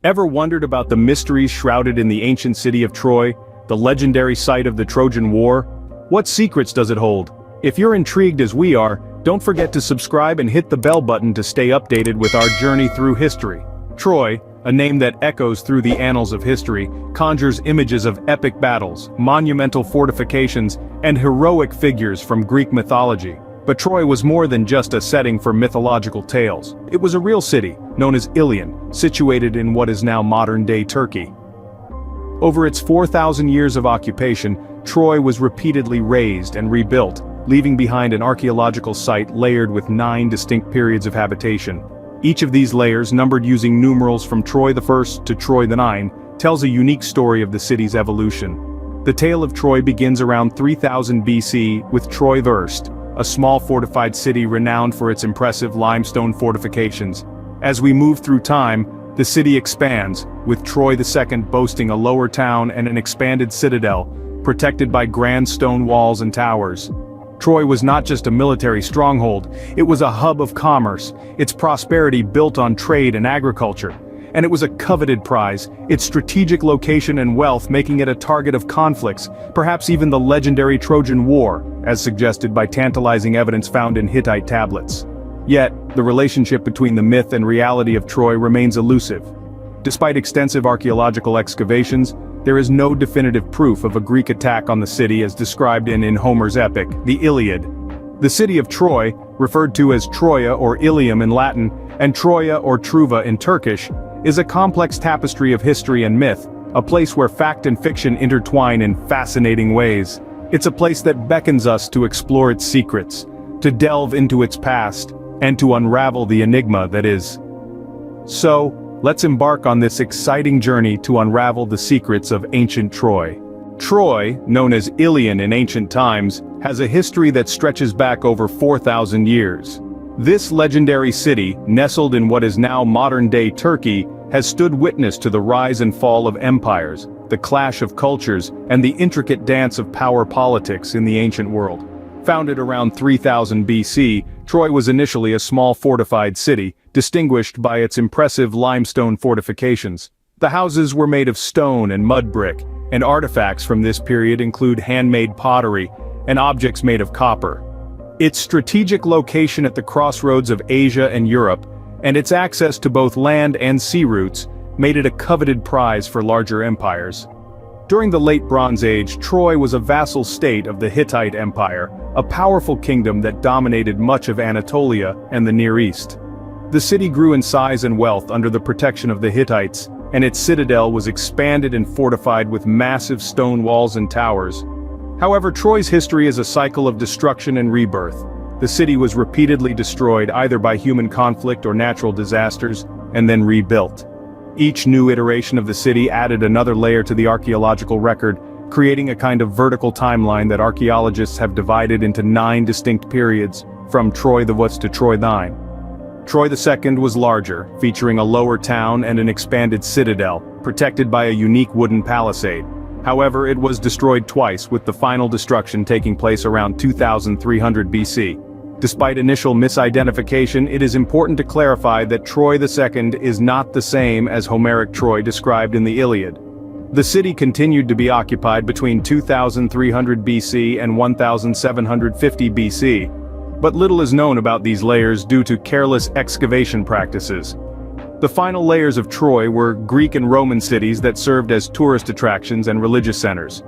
Ever wondered about the mysteries shrouded in the ancient city of Troy, the legendary site of the Trojan War? What secrets does it hold? If you're intrigued as we are, don't forget to subscribe and hit the bell button to stay updated with our journey through history. Troy, a name that echoes through the annals of history, conjures images of epic battles, monumental fortifications, and heroic figures from Greek mythology. But Troy was more than just a setting for mythological tales. It was a real city, known as Ilion, situated in what is now modern-day Turkey. Over its 4,000 years of occupation, Troy was repeatedly razed and rebuilt, leaving behind an archaeological site layered with 9 distinct periods of habitation. Each of these layers, numbered using numerals from Troy I to Troy IX, tells a unique story of the city's evolution. The tale of Troy begins around 3000 BC with Troy I, a small fortified city renowned for its impressive limestone fortifications. As we move through time, the city expands, with Troy II boasting a lower town and an expanded citadel, protected by grand stone walls and towers. Troy was not just a military stronghold, it was a hub of commerce, its prosperity built on trade and agriculture. And it was a coveted prize, its strategic location and wealth making it a target of conflicts, perhaps even the legendary Trojan War, as suggested by tantalizing evidence found in Hittite tablets. Yet, the relationship between the myth and reality of Troy remains elusive. Despite extensive archaeological excavations, there is no definitive proof of a Greek attack on the city as described in Homer's epic, the Iliad. The city of Troy, referred to as Troia or Ilium in Latin, and Troia or Truva in Turkish, is a complex tapestry of history and myth, a place where fact and fiction intertwine in fascinating ways. It's a place that beckons us to explore its secrets, to delve into its past, and to unravel the enigma that is. So, let's embark on this exciting journey to unravel the secrets of ancient Troy. Troy, known as Ilion in ancient times, has a history that stretches back over 4,000 years. This legendary city, nestled in what is now modern-day Turkey, has stood witness to the rise and fall of empires, the clash of cultures, and the intricate dance of power politics in the ancient world. Founded around 3000 BC, Troy was initially a small fortified city, distinguished by its impressive limestone fortifications. The houses were made of stone and mud brick, and artifacts from this period include handmade pottery and objects made of copper. Its strategic location at the crossroads of Asia and Europe, and its access to both land and sea routes, made it a coveted prize for larger empires. During the Late Bronze Age, Troy was a vassal state of the Hittite Empire, a powerful kingdom that dominated much of Anatolia and the Near East. The city grew in size and wealth under the protection of the Hittites, and its citadel was expanded and fortified with massive stone walls and towers. However, Troy's history is a cycle of destruction and rebirth. The city was repeatedly destroyed either by human conflict or natural disasters, and then rebuilt. Each new iteration of the city added another layer to the archaeological record, creating a kind of vertical timeline that archaeologists have divided into 9 distinct periods, from Troy I to Troy IX. Troy II was larger, featuring a lower town and an expanded citadel, protected by a unique wooden palisade. However, it was destroyed twice, with the final destruction taking place around 2300 BC. Despite initial misidentification, it is important to clarify that Troy II is not the same as Homeric Troy described in the Iliad. The city continued to be occupied between 2300 BC and 1750 BC, but little is known about these layers due to careless excavation practices. The final layers of Troy were Greek and Roman cities that served as tourist attractions and religious centers.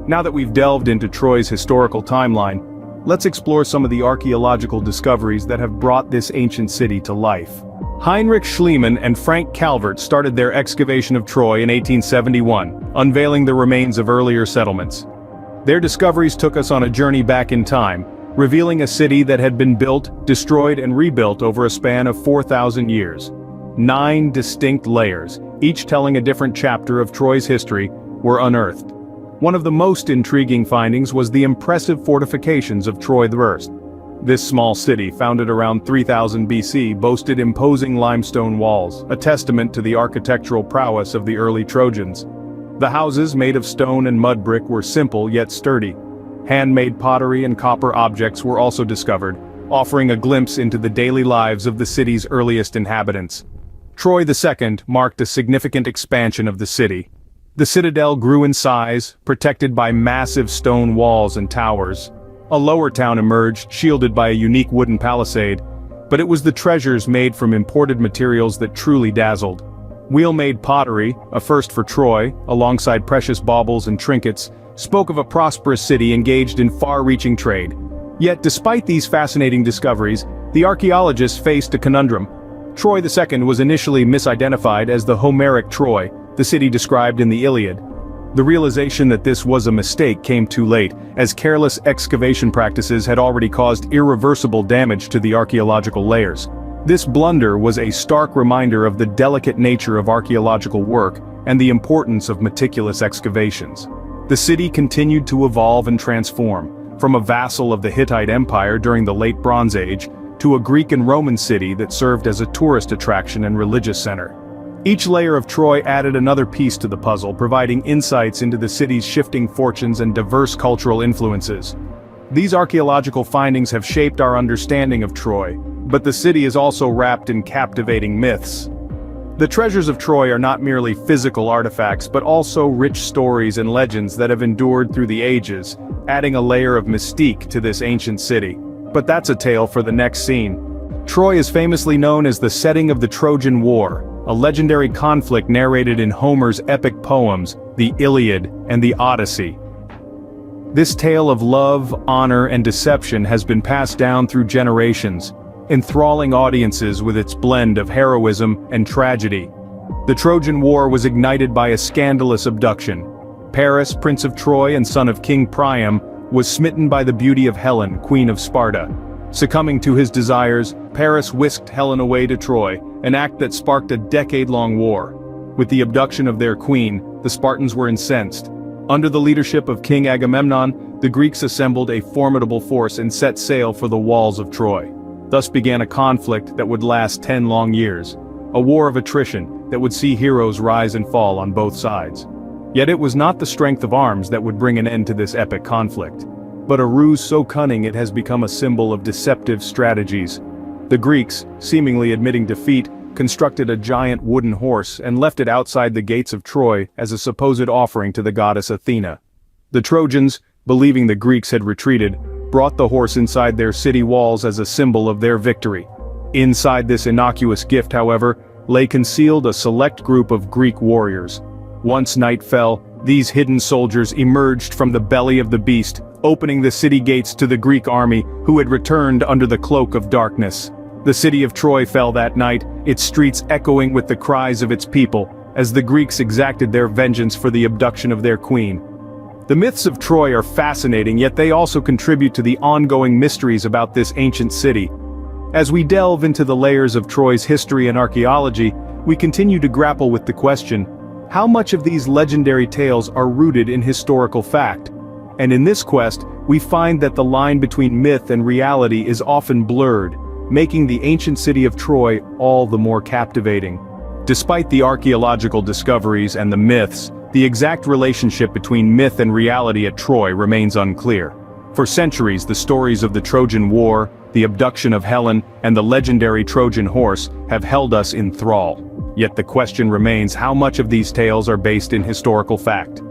Now that we've delved into Troy's historical timeline, let's explore some of the archaeological discoveries that have brought this ancient city to life. Heinrich Schliemann and Frank Calvert started their excavation of Troy in 1871, unveiling the remains of earlier settlements. Their discoveries took us on a journey back in time, revealing a city that had been built, destroyed, and rebuilt over a span of 4,000 years. 9 distinct layers, each telling a different chapter of Troy's history, were unearthed. One of the most intriguing findings was the impressive fortifications of Troy I. This small city, founded around 3000 BC, boasted imposing limestone walls, a testament to the architectural prowess of the early Trojans. The houses, made of stone and mud brick, were simple yet sturdy. Handmade pottery and copper objects were also discovered, offering a glimpse into the daily lives of the city's earliest inhabitants. Troy II marked a significant expansion of the city. The citadel grew in size, protected by massive stone walls and towers. A lower town emerged, shielded by a unique wooden palisade, but it was the treasures made from imported materials that truly dazzled. Wheel-made pottery, a first for Troy, alongside precious baubles and trinkets, spoke of a prosperous city engaged in far-reaching trade. Yet despite these fascinating discoveries, the archaeologists faced a conundrum. Troy II was initially misidentified as the Homeric Troy, the city described in the Iliad. The realization that this was a mistake came too late, as careless excavation practices had already caused irreversible damage to the archaeological layers. This blunder was a stark reminder of the delicate nature of archaeological work and the importance of meticulous excavations. The city continued to evolve and transform, from a vassal of the Hittite Empire during the Late Bronze Age to a Greek and Roman city that served as a tourist attraction and religious center. Each layer of Troy added another piece to the puzzle, providing insights into the city's shifting fortunes and diverse cultural influences. These archaeological findings have shaped our understanding of Troy, but the city is also wrapped in captivating myths. The treasures of Troy are not merely physical artifacts but also rich stories and legends that have endured through the ages, adding a layer of mystique to this ancient city. But that's a tale for the next scene. Troy is famously known as the setting of the Trojan War, a legendary conflict narrated in Homer's epic poems, the Iliad and the Odyssey. This tale of love, honor, and deception has been passed down through generations, enthralling audiences with its blend of heroism and tragedy. The Trojan War was ignited by a scandalous abduction. Paris, Prince of Troy and son of King Priam, was smitten by the beauty of Helen, Queen of Sparta. Succumbing to his desires, Paris whisked Helen away to Troy, an act that sparked a decade-long war. With the abduction of their queen, the Spartans were incensed. Under the leadership of King Agamemnon, the Greeks assembled a formidable force and set sail for the walls of Troy. Thus began a conflict that would last 10 long years, a war of attrition that would see heroes rise and fall on both sides. Yet it was not the strength of arms that would bring an end to this epic conflict, but a ruse so cunning it has become a symbol of deceptive strategies. The Greeks, seemingly admitting defeat, constructed a giant wooden horse and left it outside the gates of Troy as a supposed offering to the goddess Athena. The Trojans, believing the Greeks had retreated, brought the horse inside their city walls as a symbol of their victory. Inside this innocuous gift, however, lay concealed a select group of Greek warriors. Once night fell, these hidden soldiers emerged from the belly of the beast, opening the city gates to the Greek army who had returned under the cloak of darkness. The city of Troy fell that night, its streets echoing with the cries of its people, as the Greeks exacted their vengeance for the abduction of their queen. The myths of Troy are fascinating, yet they also contribute to the ongoing mysteries about this ancient city. As we delve into the layers of Troy's history and archaeology, we continue to grapple with the question, how much of these legendary tales are rooted in historical fact? And in this quest, we find that the line between myth and reality is often blurred, making the ancient city of Troy all the more captivating. Despite the archaeological discoveries and the myths, the exact relationship between myth and reality at Troy remains unclear. For centuries, the stories of the Trojan War, the abduction of Helen, and the legendary Trojan horse have held us in thrall. Yet the question remains how much of these tales are based in historical fact.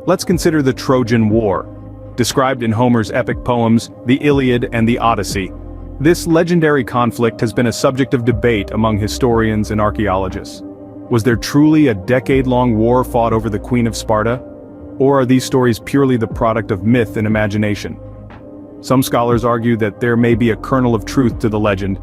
Let's consider the Trojan War. Described in Homer's epic poems, the Iliad and the Odyssey, this legendary conflict has been a subject of debate among historians and archaeologists. Was there truly a decade-long war fought over the Queen of Sparta? Or are these stories purely the product of myth and imagination? Some scholars argue that there may be a kernel of truth to the legend,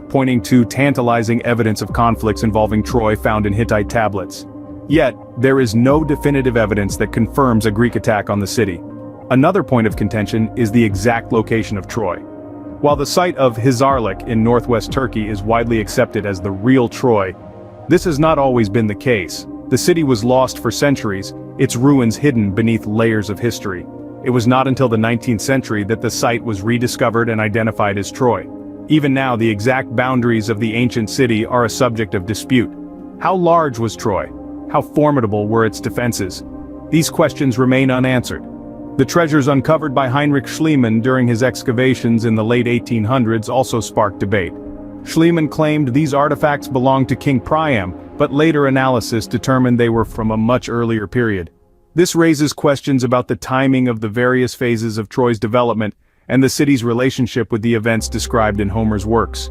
pointing to tantalizing evidence of conflicts involving Troy found in Hittite tablets. Yet, there is no definitive evidence that confirms a Greek attack on the city. Another point of contention is the exact location of Troy. While the site of Hisarlik in northwest Turkey is widely accepted as the real Troy, this has not always been the case. The city was lost for centuries, its ruins hidden beneath layers of history. It was not until the 19th century that the site was rediscovered and identified as Troy. Even now, the exact boundaries of the ancient city are a subject of dispute. How large was Troy? How formidable were its defenses? These questions remain unanswered. The treasures uncovered by Heinrich Schliemann during his excavations in the late 1800s also sparked debate. Schliemann claimed these artifacts belonged to King Priam, but later analysis determined they were from a much earlier period. This raises questions about the timing of the various phases of Troy's development and the city's relationship with the events described in Homer's works.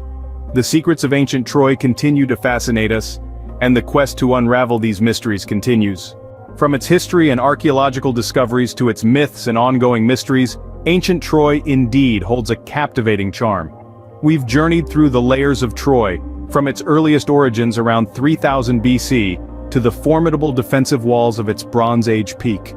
The secrets of ancient Troy continue to fascinate us, and the quest to unravel these mysteries continues. From its history and archaeological discoveries to its myths and ongoing mysteries, ancient Troy indeed holds a captivating charm. We've journeyed through the layers of Troy, from its earliest origins around 3000 BC, to the formidable defensive walls of its Bronze Age peak.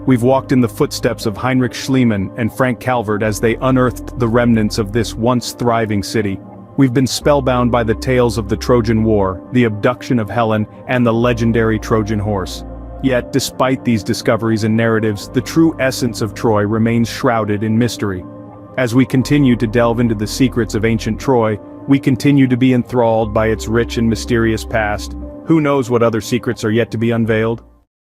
We've walked in the footsteps of Heinrich Schliemann and Frank Calvert as they unearthed the remnants of this once thriving city. We've been spellbound by the tales of the Trojan War, the abduction of Helen, and the legendary Trojan horse. Yet, despite these discoveries and narratives, the true essence of Troy remains shrouded in mystery. As we continue to delve into the secrets of ancient Troy, we continue to be enthralled by its rich and mysterious past. Who knows what other secrets are yet to be unveiled?